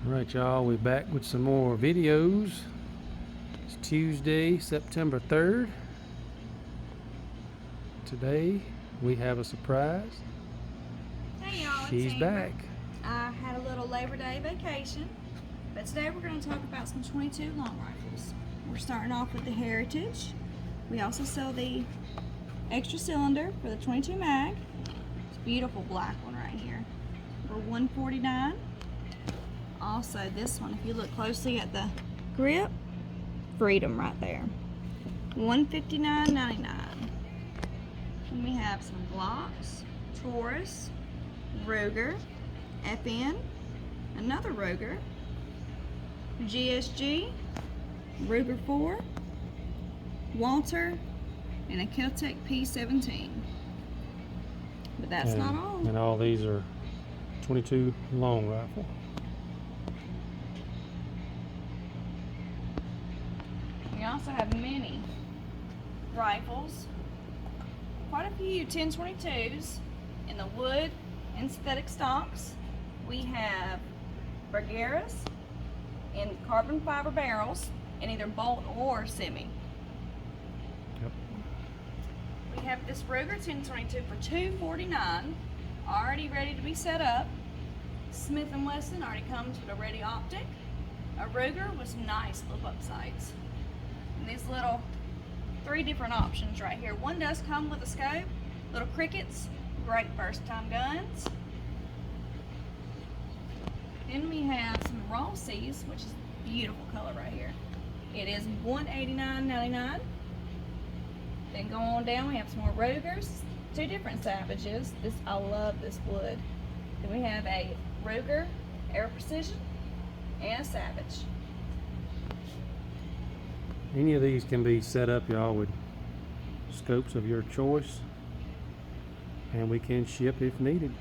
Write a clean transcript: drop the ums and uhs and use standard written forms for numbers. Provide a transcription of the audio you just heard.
Alright y'all, we're back with some more videos. It's Tuesday, September 3rd. Today we have a surprise. Hey y'all, She's back. I had a little Labor Day vacation, but today we're going to talk about some 22 long rifles. We're starting off with the Heritage. We also sell the extra cylinder for the 22 mag. It's a beautiful black one right here for $149. Also this one, if you look closely at the grip, Freedom right there, $159.99. And we have some Glocks, Taurus, Ruger, FN, another Ruger, GSG, Ruger 4, Walter, and a Kel-Tec P17. But that's not all. And all these are 22 long rifle. We also have many rifles, quite a few 1022s in the wood and synthetic stocks. We have Bergeras in carbon fiber barrels in either bolt or semi. Yep. We have this Ruger 1022 for $249, already ready to be set up. Smith & Wesson already comes with a ready optic. A Ruger with some nice flip-up sights. And these little 3 different options right here. One does come with a scope. Little crickets, great first-time guns. Then we have some Rawlsees, which is a beautiful color right here. It is $189.99. Then go on down, we have some more Rugers, 2 different Savages. I love this wood. Then we have a Ruger Air Precision and a Savage. Any of these can be set up, y'all, with scopes of your choice, and we can ship if needed.